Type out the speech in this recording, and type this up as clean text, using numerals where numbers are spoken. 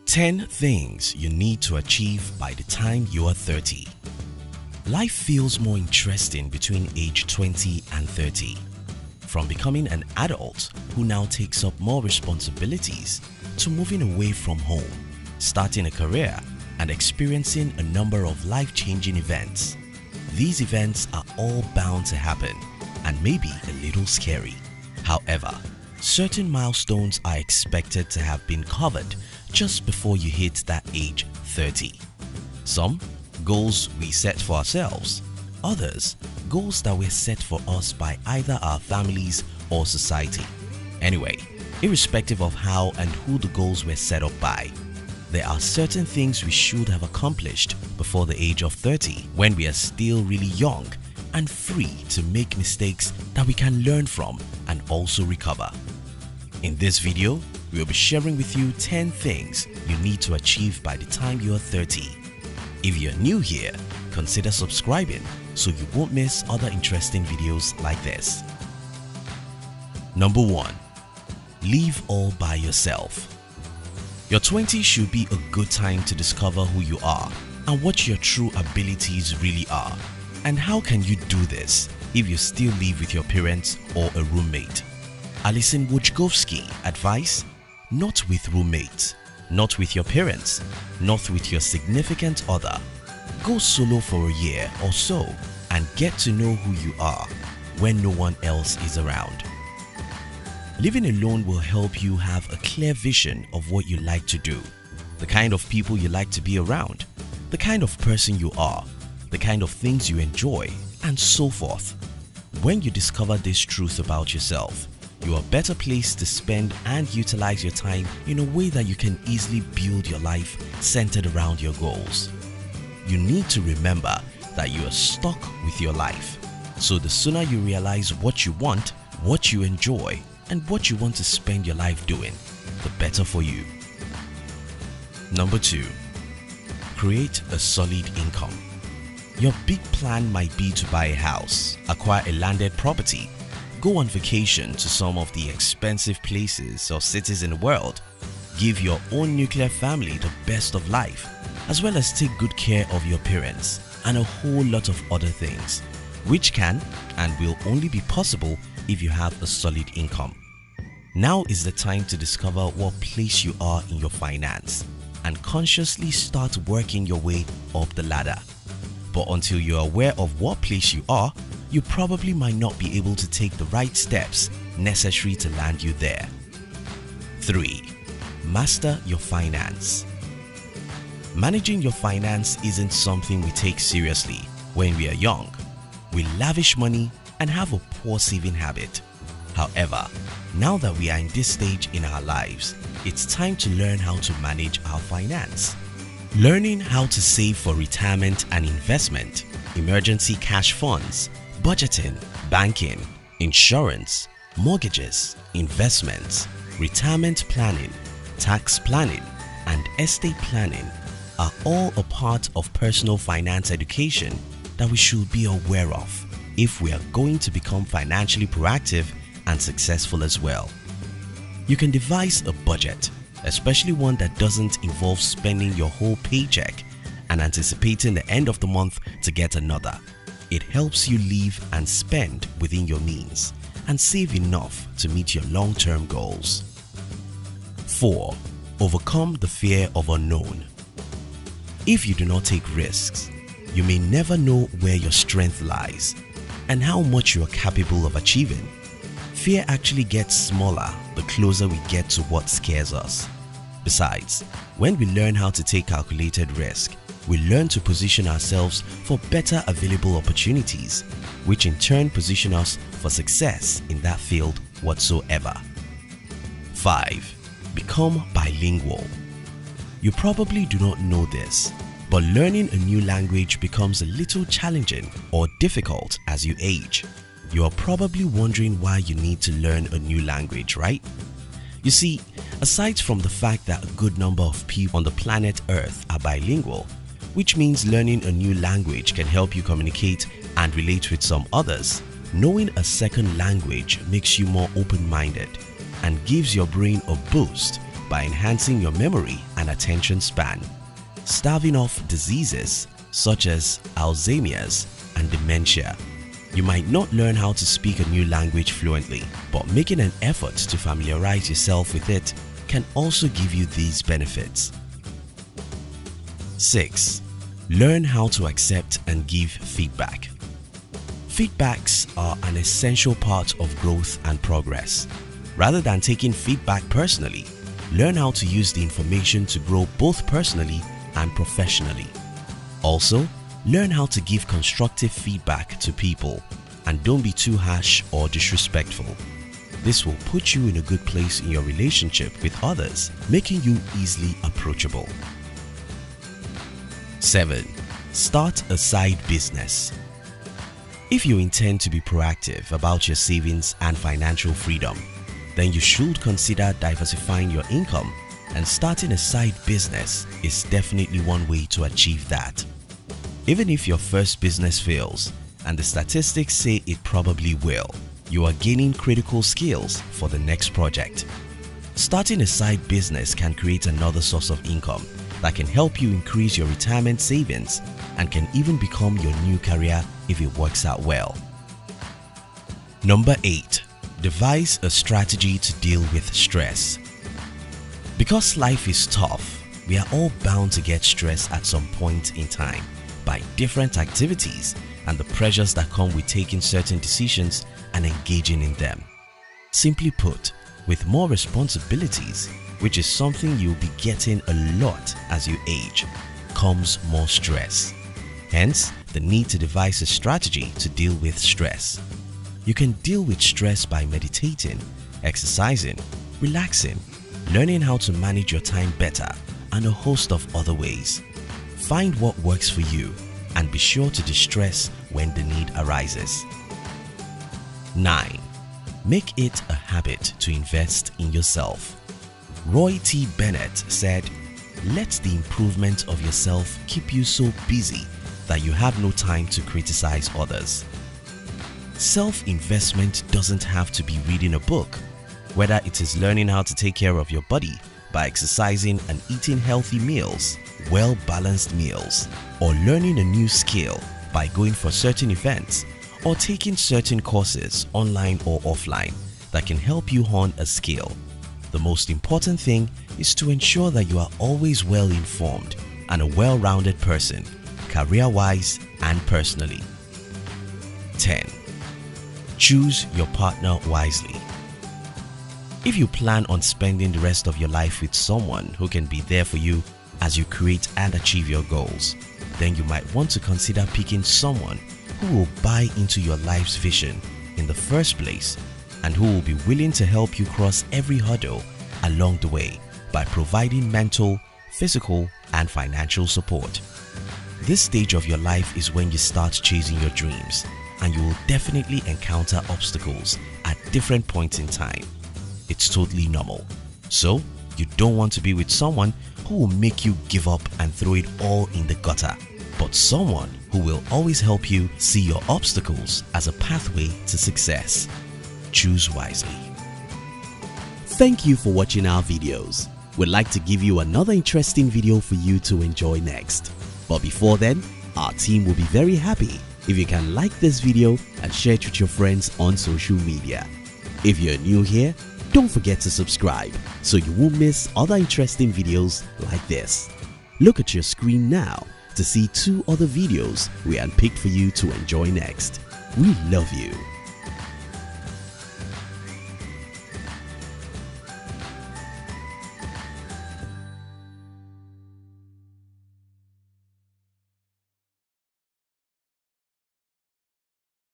10 things you need to achieve by the time you are 30. Life feels more interesting between age 20 and 30. From becoming an adult who now takes up more responsibilities to moving away from home, starting a career, and experiencing a number of life-changing events. These events are all bound to happen and may be a little scary. However, certain milestones are expected to have been covered just before you hit that age 30. Some, goals we set for ourselves. Others, goals that were set for us by either our families or society. Anyway, irrespective of how and who the goals were set up by, there are certain things we should have accomplished before the age of 30 when we are still really young and free to make mistakes that we can learn from and also recover. In this video, we will be sharing with you 10 things you need to achieve by the time you are 30. If you're new here, consider subscribing so you won't miss other interesting videos like this. Number 1. Live all by yourself. Your 20s should be a good time to discover who you are and what your true abilities really are. And how can you do this if you still live with your parents or a roommate? Alison Wojcikowski advice: not with roommates, not with your parents, not with your significant other. Go solo for a year or so and get to know who you are when no one else is around. Living alone will help you have a clear vision of what you like to do, the kind of people you like to be around, the kind of person you are, the kind of things you enjoy, and so forth. When you discover this truth about yourself, you are better placed to spend and utilize your time in a way that you can easily build your life centered around your goals. You need to remember that you are stuck with your life, so the sooner you realize what you want, what you enjoy, and what you want to spend your life doing, the better for you. Number 2. Create a solid income. Your big plan might be to buy a house, acquire a landed property, go on vacation to some of the expensive places or cities in the world, give your own nuclear family the best of life, as well as take good care of your parents and a whole lot of other things, which can and will only be possible if you have a solid income. Now is the time to discover what place you are in your finance and consciously start working your way up the ladder. But until you are aware of what place you are, you probably might not be able to take the right steps necessary to land you there. 3. Master your finance. Managing your finance isn't something we take seriously when we are young. We lavish money and have a poor saving habit. However, now that we are in this stage in our lives, it's time to learn how to manage our finance. Learning how to save for retirement and investment, emergency cash funds, budgeting, banking, insurance, mortgages, investments, retirement planning, tax planning, and estate planning are all a part of personal finance education that we should be aware of if we are going to become financially proactive and successful as well. You can devise a budget, especially one that doesn't involve spending your whole paycheck and anticipating the end of the month to get another. It helps you live and spend within your means and save enough to meet your long-term goals. 4. Overcome the fear of unknown. If you do not take risks, you may never know where your strength lies and how much you are capable of achieving. Fear actually gets smaller the closer we get to what scares us. Besides, when we learn how to take calculated risk, we learn to position ourselves for better available opportunities, which in turn position us for success in that field whatsoever. 5. Become bilingual. You probably do not know this, but learning a new language becomes a little challenging or difficult as you age. You are probably wondering why you need to learn a new language, right? You see, aside from the fact that a good number of people on the planet Earth are bilingual, which means learning a new language can help you communicate and relate with some others, knowing a second language makes you more open-minded and gives your brain a boost by enhancing your memory and attention span, staving off diseases such as Alzheimer's and dementia. You might not learn how to speak a new language fluently, but making an effort to familiarize yourself with it can also give you these benefits. 6. Learn how to accept and give feedback. Feedbacks are an essential part of growth and progress. Rather than taking feedback personally, learn how to use the information to grow both personally and professionally. Also, learn how to give constructive feedback to people and don't be too harsh or disrespectful. This will put you in a good place in your relationship with others, making you easily approachable. 7. Start a side business. If you intend to be proactive about your savings and financial freedom, then you should consider diversifying your income, and starting a side business is definitely one way to achieve that. Even if your first business fails, and the statistics say it probably will, you are gaining critical skills for the next project. Starting a side business can create another source of income that can help you increase your retirement savings and can even become your new career if it works out well. Number 8. Devise a strategy to deal with stress. Because life is tough, we are all bound to get stressed at some point in time by different activities and the pressures that come with taking certain decisions and engaging in them. Simply put, with more responsibilities, which is something you'll be getting a lot as you age, comes more stress. Hence, the need to devise a strategy to deal with stress. You can deal with stress by meditating, exercising, relaxing, learning how to manage your time better, and a host of other ways. Find what works for you and be sure to distress when the need arises. 9. Make it a habit to invest in yourself. Roy T. Bennett said, "Let the improvement of yourself keep you so busy that you have no time to criticize others." Self-investment doesn't have to be reading a book, whether it is learning how to take care of your body by exercising and eating healthy meals, well-balanced meals, or learning a new skill by going for certain events or taking certain courses online or offline that can help you hone a skill. The most important thing is to ensure that you are always well informed and a well-rounded person, career-wise and personally. 10. Choose your partner wisely. If you plan on spending the rest of your life with someone who can be there for you as you create and achieve your goals, then you might want to consider picking someone who will buy into your life's vision in the first place and who will be willing to help you cross every hurdle along the way by providing mental, physical, and financial support. This stage of your life is when you start chasing your dreams, and you will definitely encounter obstacles at different points in time. It's totally normal. So, you don't want to be with someone who will make you give up and throw it all in the gutter, but someone who will always help you see your obstacles as a pathway to success. Choose wisely. Thank you for watching our videos. We'd like to give you another interesting video for you to enjoy next. But before then, our team will be very happy if you can like this video and share it with your friends on social media. If you're new here, don't forget to subscribe so you won't miss other interesting videos like this. Look at your screen now to see 2 other videos we handpicked for you to enjoy next. We love you.